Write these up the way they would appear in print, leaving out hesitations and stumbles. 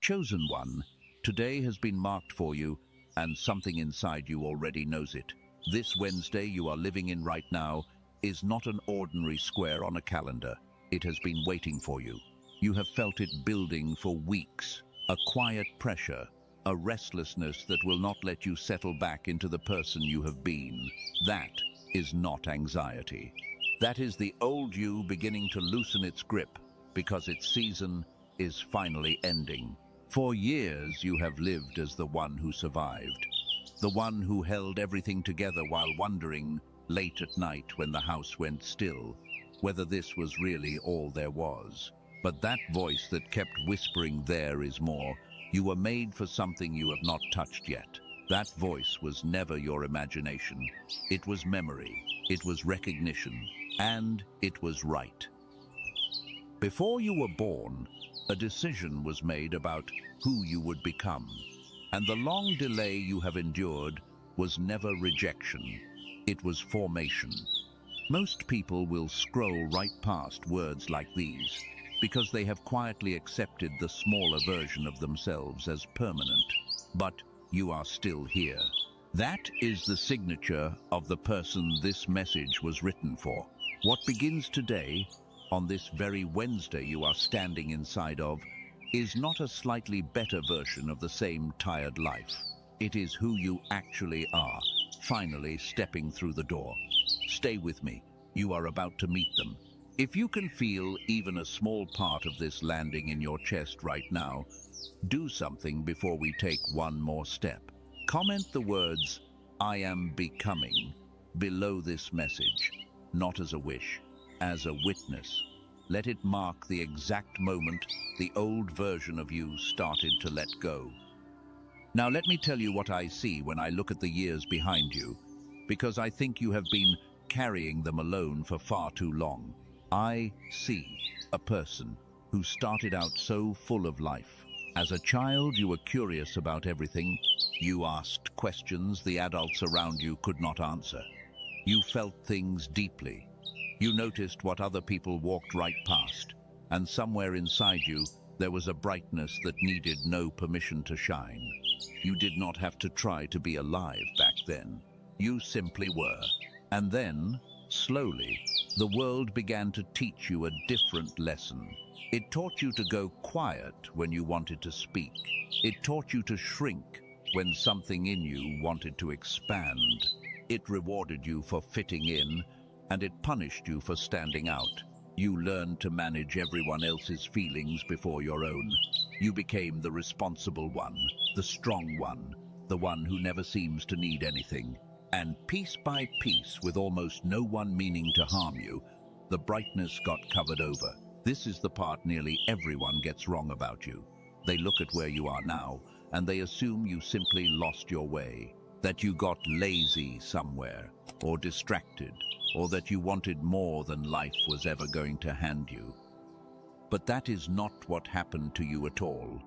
Chosen one, today has been marked for you, and something inside you already knows it. This Wednesday you are living in right now is not an ordinary square on a calendar. It has been waiting for you. You have felt it building for weeks, a quiet pressure, a restlessness that will not let you settle back into the person you have been. That is not anxiety. That is the old you beginning to loosen its grip because its season is finally ending. For years you have lived as the one who survived, the one who held everything together while wondering, late at night when the house went still, whether this was really all there was. But that voice that kept whispering, "There is more. You were made for something you have not touched yet." That voice was never your imagination. It was memory, it was recognition, and it was right. Before you were born, a decision was made about who you would become, and the long delay you have endured was never rejection, it was formation. Most people will scroll right past words like these because they have quietly accepted the smaller version of themselves as permanent, but you are still here. That is the signature of the person this message was written for. What begins today, on this very Wednesday you are standing inside of, is not a slightly better version of the same tired life. It is who you actually are, finally stepping through the door. Stay with me. You are about to meet them. If you can feel even a small part of this landing in your chest right now, do something before we take one more step. Comment the words, "I am becoming," below this message, not as a wish, as a witness. Let it mark the exact moment the old version of you started to let go. Now let me tell you what I see when I look at the years behind you, because I think you have been carrying them alone for far too long. I see a person who started out so full of life. As a child, you were curious about everything. You asked questions the adults around you could not answer. You felt things deeply. You noticed what other people walked right past, and somewhere inside you, there was a brightness that needed no permission to shine. You did not have to try to be alive back then. You simply were. And then, slowly, the world began to teach you a different lesson. It taught you to go quiet when you wanted to speak. It taught you to shrink when something in you wanted to expand. It rewarded you for fitting in, and it punished you for standing out. You learned to manage everyone else's feelings before your own. You became the responsible one, the strong one, the one who never seems to need anything. And piece by piece, with almost no one meaning to harm you, the brightness got covered over. This is the part nearly everyone gets wrong about you. They look at where you are now, and they assume you simply lost your way, that you got lazy somewhere, or distracted, or that you wanted more than life was ever going to hand you. But that is not what happened to you at all.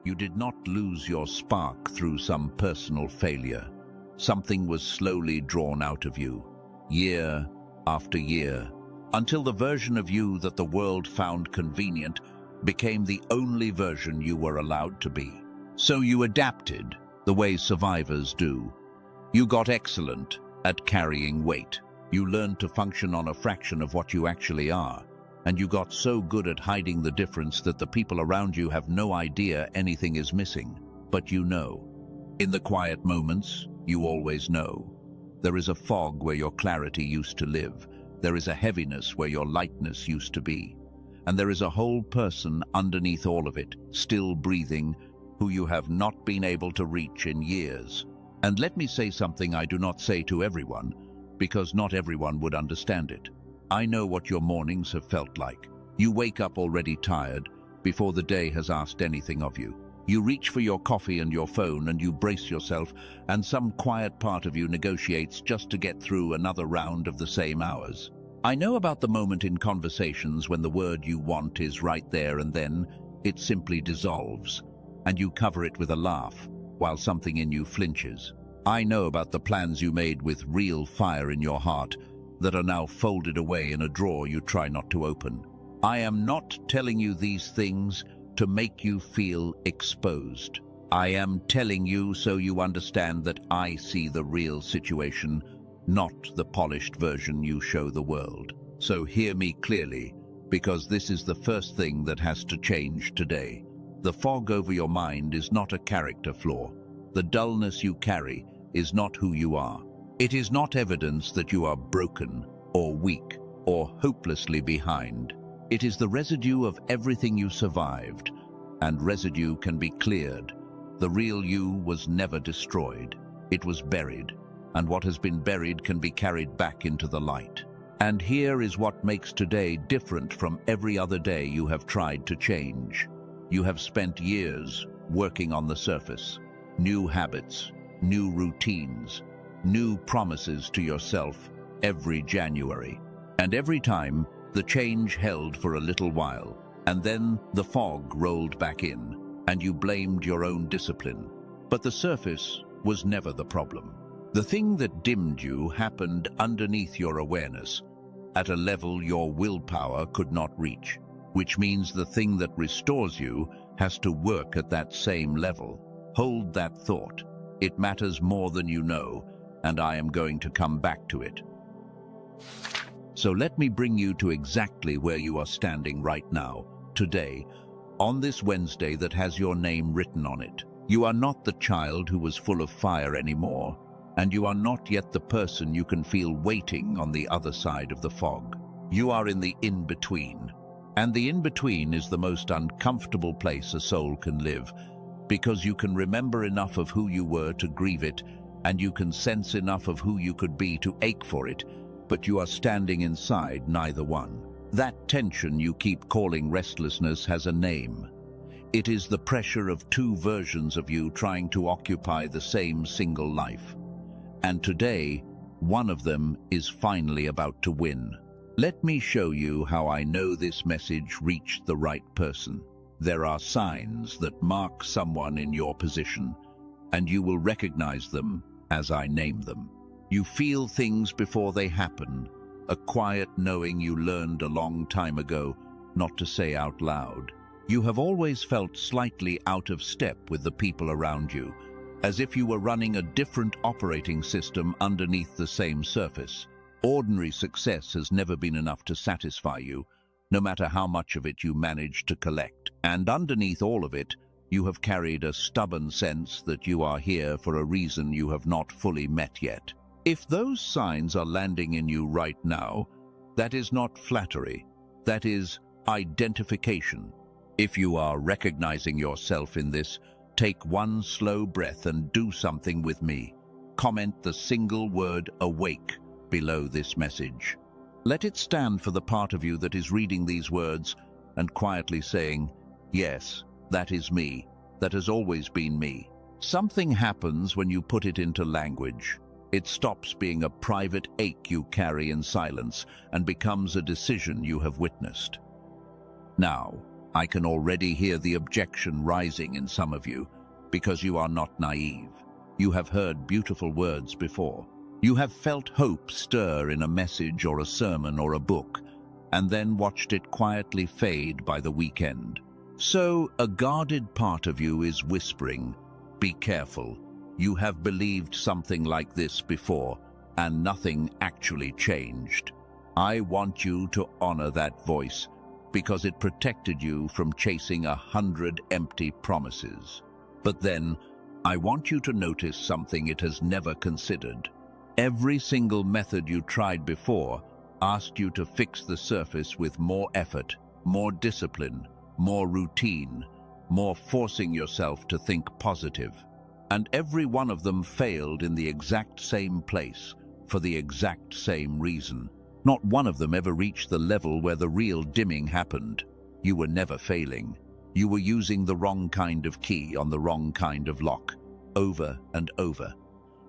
You did not lose your spark through some personal failure. Something was slowly drawn out of you, year after year, until the version of you that the world found convenient became the only version you were allowed to be. So you adapted, the way survivors do. You got excellent at carrying weight. You learned to function on a fraction of what you actually are, and you got so good at hiding the difference that the people around you have no idea anything is missing. But you know. In the quiet moments, you always know. There is a fog where your clarity used to live. There is a heaviness where your lightness used to be. And there is a whole person underneath all of it, still breathing, who you have not been able to reach in years. And let me say something I do not say to everyone, because not everyone would understand it. I know what your mornings have felt like. You wake up already tired, before the day has asked anything of you. You reach for your coffee and your phone and you brace yourself, and some quiet part of you negotiates just to get through another round of the same hours. I know about the moment in conversations when the word you want is right there and then it simply dissolves, and you cover it with a laugh while something in you flinches. I know about the plans you made with real fire in your heart that are now folded away in a drawer you try not to open. I am not telling you these things to make you feel exposed. I am telling you so you understand that I see the real situation, not the polished version you show the world. So hear me clearly, because this is the first thing that has to change today. The fog over your mind is not a character flaw. The dullness you carry is not who you are. It is not evidence that you are broken or weak or hopelessly behind. It is the residue of everything you survived, and residue can be cleared. The real you was never destroyed. It was buried, and what has been buried can be carried back into the light. And here is what makes today different from every other day you have tried to change. You have spent years working on the surface. New habits, new routines, new promises to yourself every January. And every time, the change held for a little while, and then the fog rolled back in, and you blamed your own discipline. But the surface was never the problem. The thing that dimmed you happened underneath your awareness, at a level your willpower could not reach, which means the thing that restores you has to work at that same level. Hold that thought. It matters more than you know, and I am going to come back to it. So let me bring you to exactly where you are standing right now, today, on this Wednesday that has your name written on it. You are not the child who was full of fire anymore, and you are not yet the person you can feel waiting on the other side of the fog. You are in the in-between, and the in-between is the most uncomfortable place a soul can live, because you can remember enough of who you were to grieve it, and you can sense enough of who you could be to ache for it, but you are standing inside neither one. That tension you keep calling restlessness has a name. It is the pressure of two versions of you trying to occupy the same single life. And today, one of them is finally about to win. Let me show you how I know this message reached the right person. There are signs that mark someone in your position, and you will recognize them as I name them. You feel things before they happen, a quiet knowing you learned a long time ago not to say out loud. You have always felt slightly out of step with the people around you, as if you were running a different operating system underneath the same surface. Ordinary success has never been enough to satisfy you, no matter how much of it you manage to collect. And underneath all of it, you have carried a stubborn sense that you are here for a reason you have not fully met yet. If those signs are landing in you right now, that is not flattery, that is identification. If you are recognizing yourself in this, take one slow breath and do something with me. Comment the single word "awake" below this message. Let it stand for the part of you that is reading these words and quietly saying, yes, that is me, that has always been me. Something happens when you put it into language. It stops being a private ache you carry in silence and becomes a decision you have witnessed. Now, I can already hear the objection rising in some of you, because you are not naive. You have heard beautiful words before. You have felt hope stir in a message or a sermon or a book, and then watched it quietly fade by the weekend. So, a guarded part of you is whispering, be careful. You have believed something like this before, and nothing actually changed. I want you to honor that voice, because it protected you from chasing 100 empty promises. But then, I want you to notice something it has never considered. Every single method you tried before asked you to fix the surface with more effort, more discipline, more routine, more forcing yourself to think positive. And every one of them failed in the exact same place, for the exact same reason. Not one of them ever reached the level where the real dimming happened. You were never failing. You were using the wrong kind of key on the wrong kind of lock, over and over,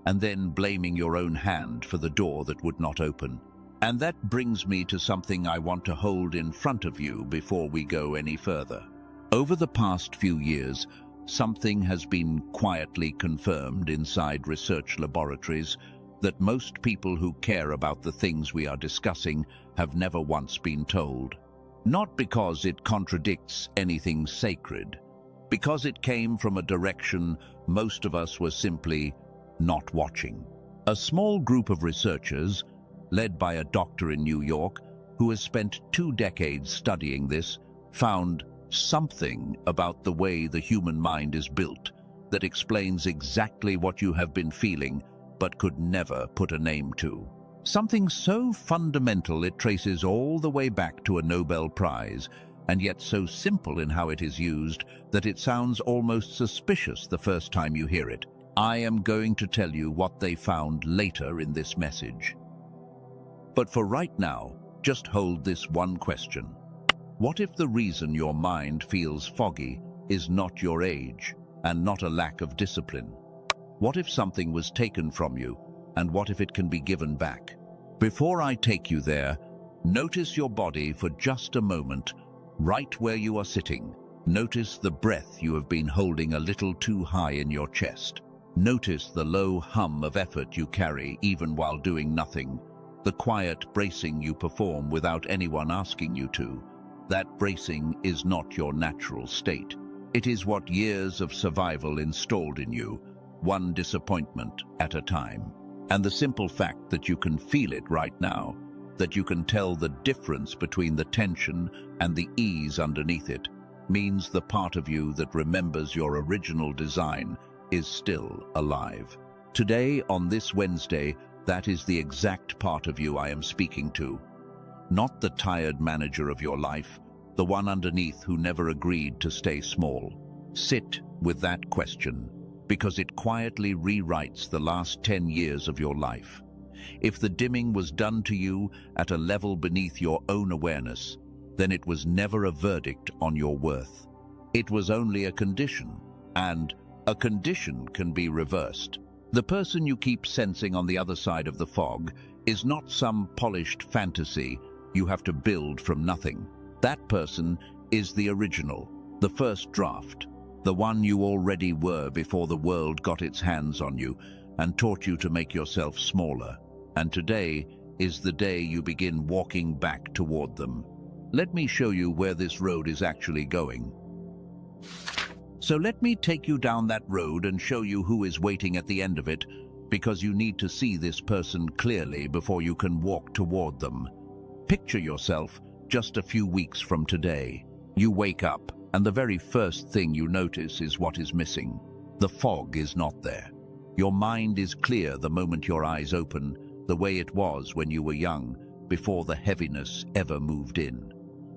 and then blaming your own hand for the door that would not open. And that brings me to something I want to hold in front of you before we go any further. Over the past few years, something has been quietly confirmed inside research laboratories that most people who care about the things we are discussing have never once been told. Not because it contradicts anything sacred, because it came from a direction most of us were simply not watching. A small group of researchers, led by a doctor in New York who has spent 2 decades studying this, found something about the way the human mind is built that explains exactly what you have been feeling but could never put a name to. Something so fundamental it traces all the way back to a Nobel Prize, and yet so simple in how it is used that it sounds almost suspicious the first time you hear it. I am going to tell you what they found later in this message. But for right now, just hold this one question. What if the reason your mind feels foggy is not your age and not a lack of discipline? What if something was taken from you, and what if it can be given back? Before I take you there, notice your body for just a moment, right where you are sitting. Notice the breath you have been holding a little too high in your chest. Notice the low hum of effort you carry even while doing nothing, the quiet bracing you perform without anyone asking you to. That bracing is not your natural state. It is what years of survival installed in you, one disappointment at a time. And the simple fact that you can feel it right now, that you can tell the difference between the tension and the ease underneath it, means the part of you that remembers your original design is still alive. Today, on this Wednesday, that is the exact part of you I am speaking to. Not the tired manager of your life, the one underneath who never agreed to stay small. Sit with that question, because it quietly rewrites the last 10 years of your life. If the dimming was done to you at a level beneath your own awareness, then it was never a verdict on your worth. It was only a condition, and a condition can be reversed. The person you keep sensing on the other side of the fog is not some polished fantasy you have to build from nothing. That person is the original, the first draft, the one you already were before the world got its hands on you and taught you to make yourself smaller. And today is the day you begin walking back toward them. Let me show you where this road is actually going. So let me take you down that road and show you who is waiting at the end of it, because you need to see this person clearly before you can walk toward them. Picture yourself just a few weeks from today. You wake up, and the very first thing you notice is what is missing. The fog is not there. Your mind is clear the moment your eyes open, the way it was when you were young, before the heaviness ever moved in.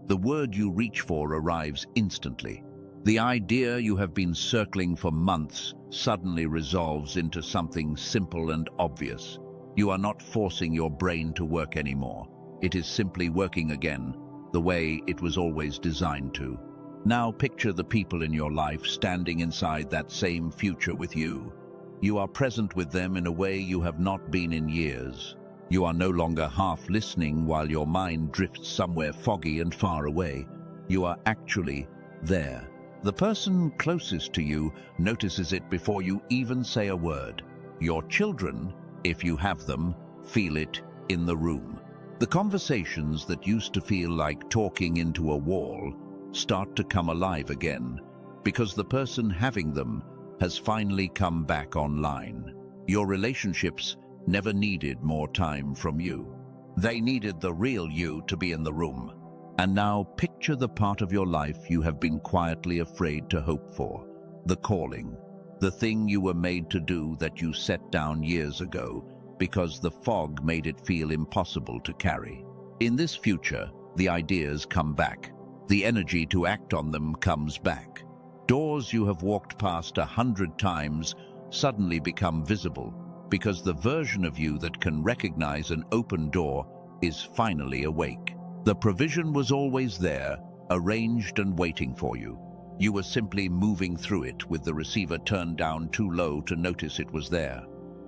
The word you reach for arrives instantly. The idea you have been circling for months suddenly resolves into something simple and obvious. You are not forcing your brain to work anymore. It is simply working again, the way it was always designed to. Now picture the people in your life standing inside that same future with you. You are present with them in a way you have not been in years. You are no longer half listening while your mind drifts somewhere foggy and far away. You are actually there. The person closest to you notices it before you even say a word. Your children, if you have them, feel it in the room. The conversations that used to feel like talking into a wall start to come alive again, because the person having them has finally come back online. Your relationships never needed more time from you. They needed the real you to be in the room. And now picture the part of your life you have been quietly afraid to hope for. The calling, the thing you were made to do that you set down years ago because the fog made it feel impossible to carry. In this future, the ideas come back. The energy to act on them comes back. Doors you have walked past 100 times suddenly become visible because the version of you that can recognize an open door is finally awake. The provision was always there, arranged and waiting for you. You were simply moving through it with the receiver turned down too low to notice it was there.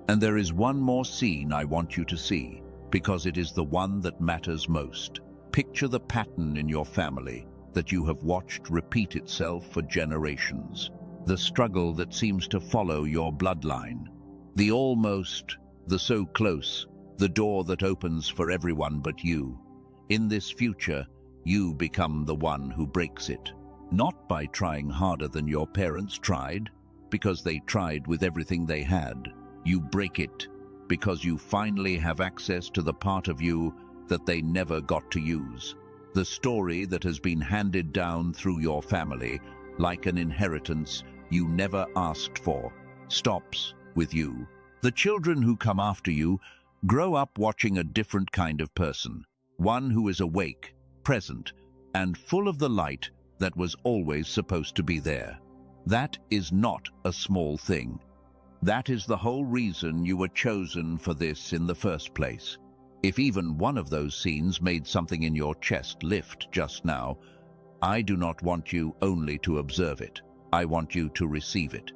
And there is one more scene I want you to see, because it is the one that matters most. Picture the pattern in your family that you have watched repeat itself for generations. The struggle that seems to follow your bloodline. The almost, the so close, the door that opens for everyone but you. In this future, you become the one who breaks it. Not by trying harder than your parents tried, because they tried with everything they had. You break it because you finally have access to the part of you that they never got to use. The story that has been handed down through your family, like an inheritance you never asked for, stops with you. The children who come after you grow up watching a different kind of person, one who is awake, present, and full of the light that was always supposed to be there. That is not a small thing. That is the whole reason you were chosen for this in the first place. If even one of those scenes made something in your chest lift just now, I do not want you only to observe it. I want you to receive it.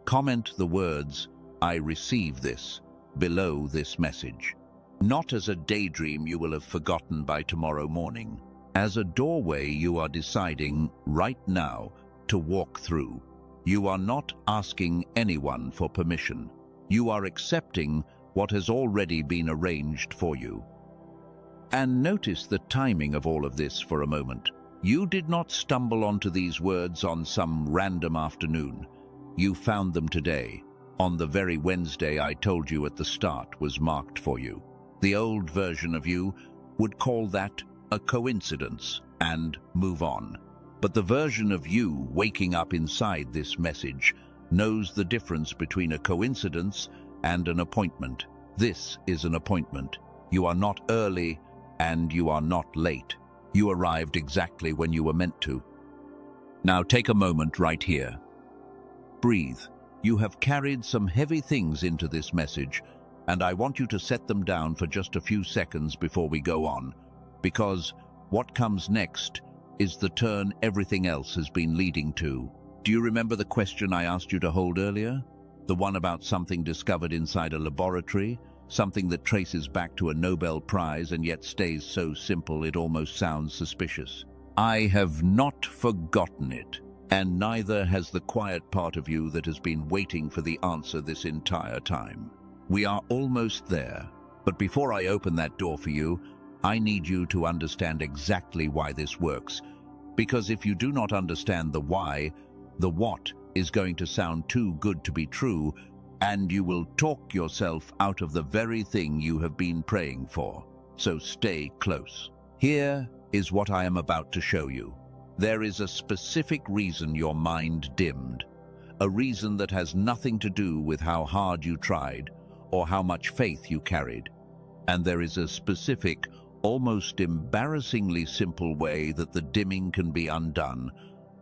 Comment the words, "I receive this," below this message. Not as a daydream you will have forgotten by tomorrow morning. As a doorway you are deciding right now to walk through. You are not asking anyone for permission. You are accepting what has already been arranged for you. And notice the timing of all of this for a moment. You did not stumble onto these words on some random afternoon. You found them today, on the very Wednesday I told you at the start was marked for you. The old version of you would call that a coincidence and move on. But the version of you waking up inside this message knows the difference between a coincidence and an appointment. This is an appointment. You are not early and you are not late. You arrived exactly when you were meant to. Now take a moment right here. Breathe. You have carried some heavy things into this message, and I want you to set them down for just a few seconds before we go on, because what comes next is the turn everything else has been leading to. Do you remember the question I asked you to hold earlier? The one about something discovered inside a laboratory, something that traces back to a Nobel Prize and yet stays so simple it almost sounds suspicious. I have not forgotten it, and neither has the quiet part of you that has been waiting for the answer this entire time. We are almost there, but before I open that door for you, I need you to understand exactly why this works, because if you do not understand the why, the what is going to sound too good to be true, and you will talk yourself out of the very thing you have been praying for. So stay close. Here is what I am about to show you. There is a specific reason your mind dimmed, a reason that has nothing to do with how hard you tried or how much faith you carried. And there is a specific, almost embarrassingly simple way that the dimming can be undone,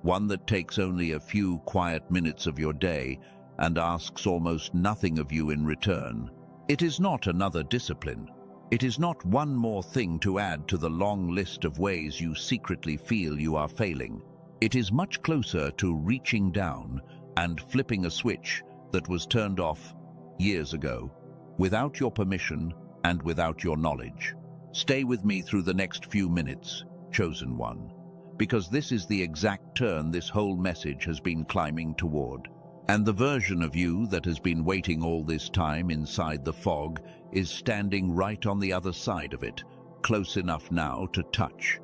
one that takes only a few quiet minutes of your day and asks almost nothing of you in return. It is not another discipline. It is not one more thing to add to the long list of ways you secretly feel you are failing. It is much closer to reaching down and flipping a switch that was turned off years ago, without your permission and without your knowledge. Stay with me through the next few minutes, chosen one, because this is the exact turn this whole message has been climbing toward. And the version of you that has been waiting all this time inside the fog is standing right on the other side of it, close enough now to touch.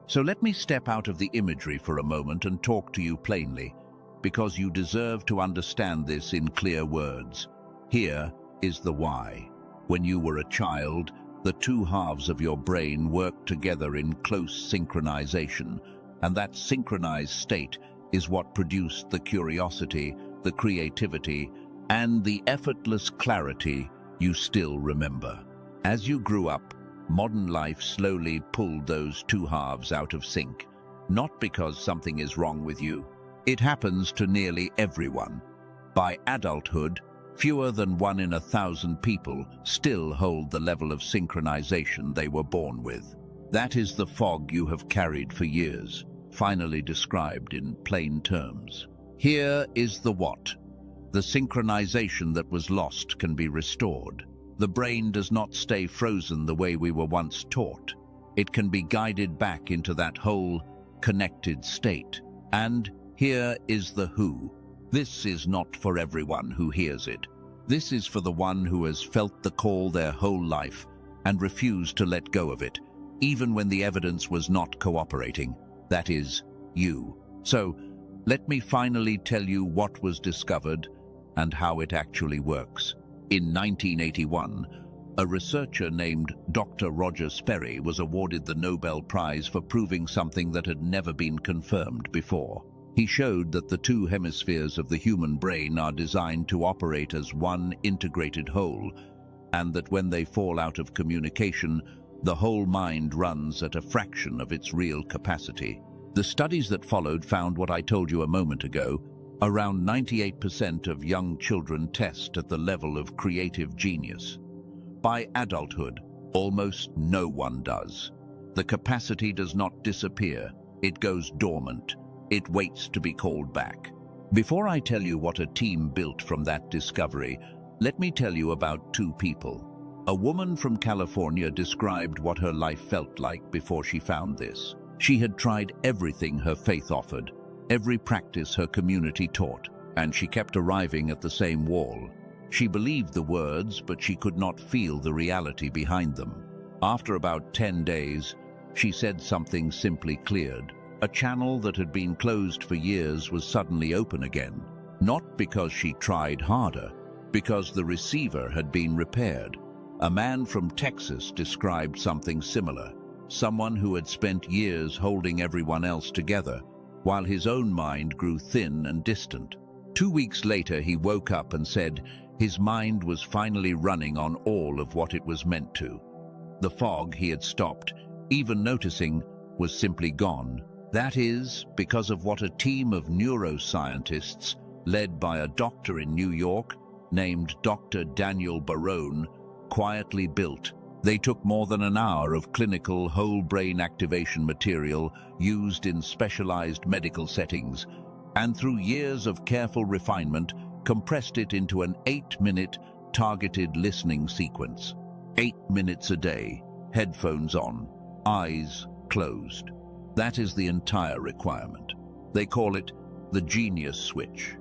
So let me step out of the imagery for a moment and talk to you plainly, because you deserve to understand this in clear words. Here is the why. When you were a child, the two halves of your brain worked together in close synchronization, and that synchronized state is what produced the curiosity, the creativity, and the effortless clarity you still remember. As you grew up, modern life slowly pulled those two halves out of sync, not because something is wrong with you. It happens to nearly everyone. By adulthood, fewer than 1 in 1,000 people still hold the level of synchronization they were born with. That is the fog you have carried for years, finally described in plain terms. Here is the what. The synchronization that was lost can be restored. The brain does not stay frozen the way we were once taught. It can be guided back into that whole, connected state. And here is the who. This is not for everyone who hears it. This is for the one who has felt the call their whole life and refused to let go of it, even when the evidence was not cooperating. That is, you. So, let me finally tell you what was discovered and how it actually works. In 1981, a researcher named Dr. Roger Sperry was awarded the Nobel Prize for proving something that had never been confirmed before. He showed that the two hemispheres of the human brain are designed to operate as one integrated whole, and that when they fall out of communication, the whole mind runs at a fraction of its real capacity. The studies that followed found what I told you a moment ago. Around 98% of young children test at the level of creative genius. By adulthood, almost no one does. The capacity does not disappear, it goes dormant. It waits to be called back. Before I tell you what a team built from that discovery, let me tell you about two people. A woman from California described what her life felt like before she found this. She had tried everything her faith offered, every practice her community taught, and she kept arriving at the same wall. She believed the words, but she could not feel the reality behind them. After about 10 days, she said something simply cleared. A channel that had been closed for years was suddenly open again. Not because she tried harder, because the receiver had been repaired. A man from Texas described something similar. Someone who had spent years holding everyone else together, while his own mind grew thin and distant. 2 weeks later, he woke up and said his mind was finally running on all of what it was meant to. The fog he had stopped, even noticing, was simply gone. That is because of what a team of neuroscientists, led by a doctor in New York named Dr. Daniel Barone, quietly built. They took more than an hour of clinical whole brain activation material used in specialized medical settings, and through years of careful refinement, compressed it into an 8-minute targeted listening sequence. 8 minutes a day, headphones on, eyes closed. That is the entire requirement. They call it the Genius Switch.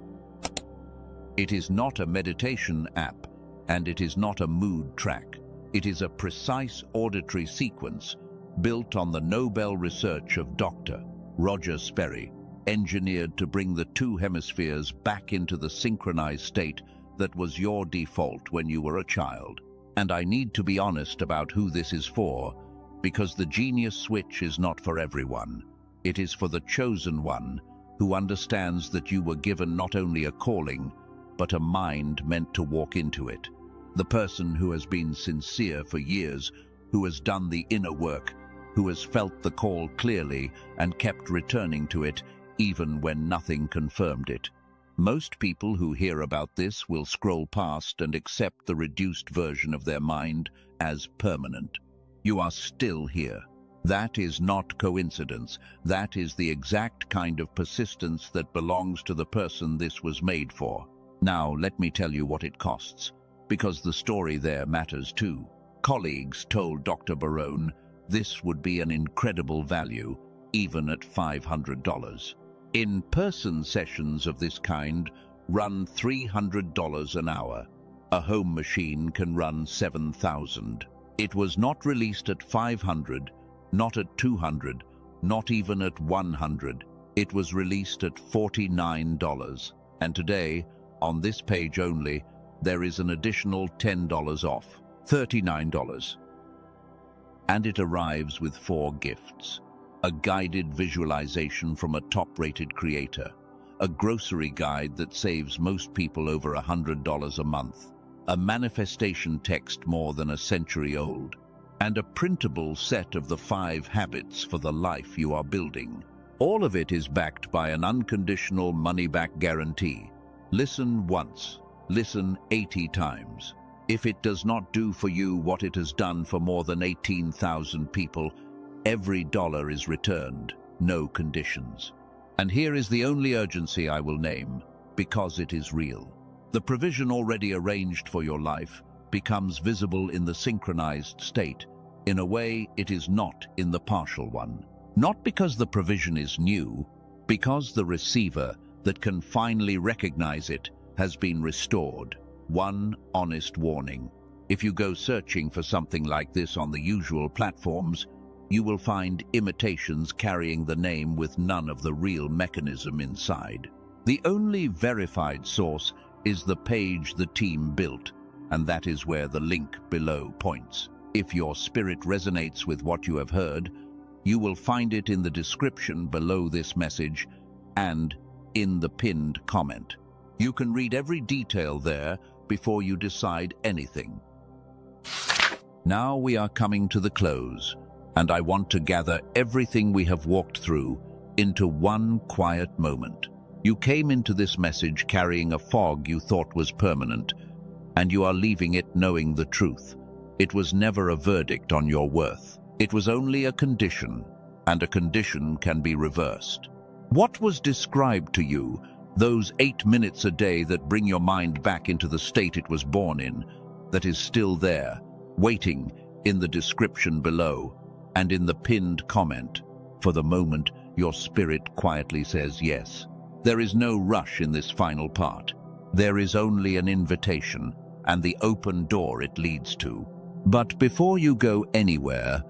It is not a meditation app, and it is not a mood track. It is a precise auditory sequence built on the Nobel research of Dr. Roger Sperry, engineered to bring the two hemispheres back into the synchronized state that was your default when you were a child. And I need to be honest about who this is for, because the Genius Switch is not for everyone. It is for the chosen one who understands that you were given not only a calling, but a mind meant to walk into it. The person who has been sincere for years, who has done the inner work, who has felt the call clearly and kept returning to it even when nothing confirmed it. Most people who hear about this will scroll past and accept the reduced version of their mind as permanent. You are still here. That is not coincidence. That is the exact kind of persistence that belongs to the person this was made for. Now, let me tell you what it costs, because the story there matters too. Colleagues told Dr. Barone this would be an incredible value, even at $500. In-person sessions of this kind run $300 an hour. A home machine can run $7,000. It was not released at $500, not at $200, not even at $100. It was released at $49. And today, on this page only, there is an additional $10 off, $39. And it arrives with 4 gifts. A guided visualization from a top-rated creator, a grocery guide that saves most people over $100 a month, a manifestation text more than a century old, and a printable set of the 5 habits for the life you are building. All of it is backed by an unconditional money-back guarantee. Listen once, listen 80 times. If it does not do for you what it has done for more than 18,000 people, every dollar is returned, no conditions. And here is the only urgency I will name, because it is real. The provision already arranged for your life becomes visible in the synchronized state, in a way it is not in the partial one. Not because the provision is new, because the receiver that can finally recognize it has been restored. One honest warning. If you go searching for something like this on the usual platforms, you will find imitations carrying the name with none of the real mechanism inside. The only verified source is the page the team built, and that is where the link below points. If your spirit resonates with what you have heard, you will find it in the description below this message and in the pinned comment. You can read every detail there before you decide anything. Now we are coming to the close, and I want to gather everything we have walked through into one quiet moment. You came into this message carrying a fog you thought was permanent, and you are leaving it knowing the truth. It was never a verdict on your worth. It was only a condition, and a condition can be reversed. What was described to you, those 8 minutes a day that bring your mind back into the state it was born in, that is still there, waiting in the description below and in the pinned comment? For the moment, your spirit quietly says yes. There is no rush in this final part. There is only an invitation and the open door it leads to. But before you go anywhere,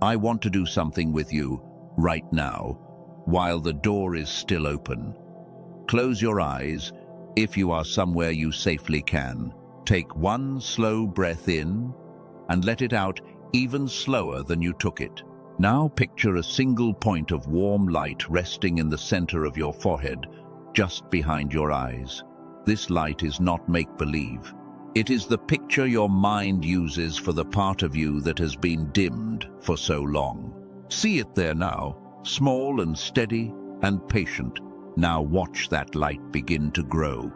I want to do something with you right now, while the door is still open. Close your eyes if you are somewhere you safely can. Take one slow breath in and let it out even slower than you took it. Now picture a single point of warm light resting in the center of your forehead, just behind your eyes. This light is not make-believe. It is the picture your mind uses for the part of you that has been dimmed for so long. See it there now, small and steady and patient. Now watch that light begin to grow.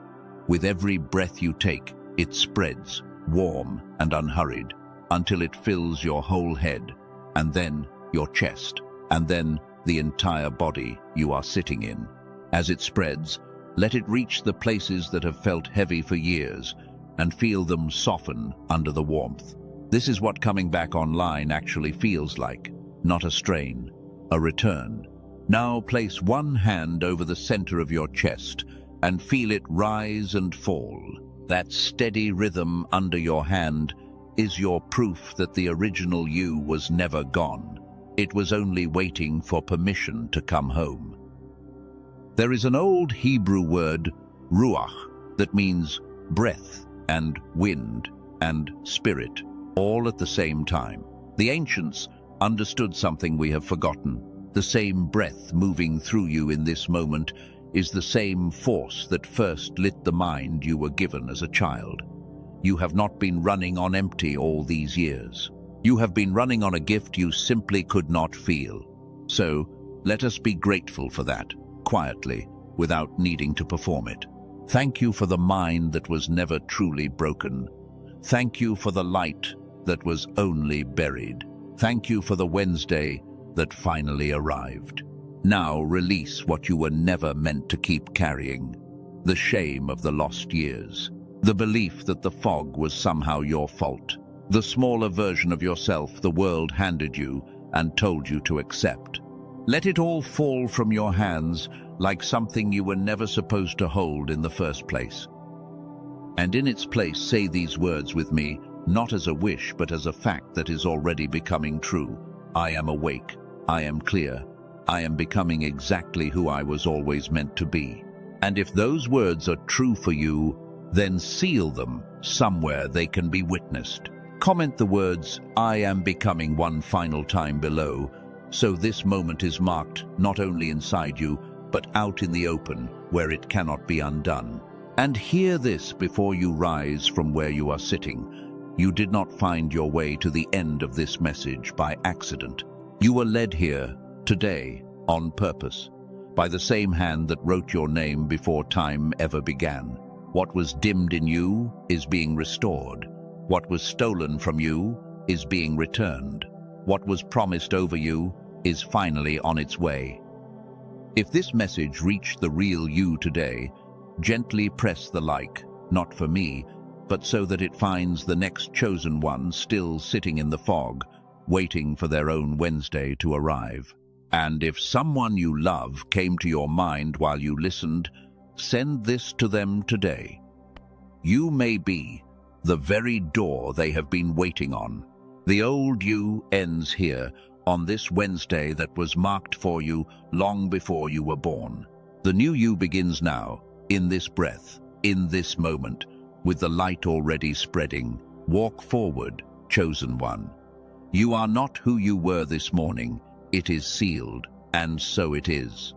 With every breath you take, it spreads, warm and unhurried, until it fills your whole head, and then your chest, and then the entire body you are sitting in. As it spreads, let it reach the places that have felt heavy for years, and feel them soften under the warmth. This is what coming back online actually feels like. Not a strain, a return. Now place one hand over the center of your chest and feel it rise and fall. That steady rhythm under your hand is your proof that the original you was never gone. It was only waiting for permission to come home. There is an old Hebrew word, ruach, that means breath and wind and spirit, all at the same time. The ancients understood something we have forgotten. The same breath moving through you in this moment is the same force that first lit the mind you were given as a child. You have not been running on empty all these years. You have been running on a gift you simply could not feel. So let us be grateful for that, quietly, without needing to perform it. Thank you for the mind that was never truly broken. Thank you for the light that was only buried. Thank you for the Wednesday that finally arrived. Now release what you were never meant to keep carrying. The shame of the lost years. The belief that the fog was somehow your fault. The smaller version of yourself the world handed you and told you to accept. Let it all fall from your hands like something you were never supposed to hold in the first place. And in its place, say these words with me, not as a wish, but as a fact that is already becoming true. I am awake. I am clear. I am becoming exactly who I was always meant to be. And if those words are true for you, then seal them somewhere they can be witnessed. Comment the words, I am becoming, one final time below, so this moment is marked not only inside you, but out in the open, where it cannot be undone. And hear this before you rise from where you are sitting. You did not find your way to the end of this message by accident. You were led here, today, on purpose, by the same hand that wrote your name before time ever began. What was dimmed in you is being restored. What was stolen from you is being returned. What was promised over you is finally on its way. If this message reached the real you today, gently press the like, not for me, but so that it finds the next chosen one still sitting in the fog, waiting for their own Wednesday to arrive. And if someone you love came to your mind while you listened, send this to them today. You may be the very door they have been waiting on. The old you ends here, on this Wednesday that was marked for you long before you were born. The new you begins now, in this breath, in this moment, with the light already spreading. Walk forward, chosen one. You are not who you were this morning. It is sealed, and so it is.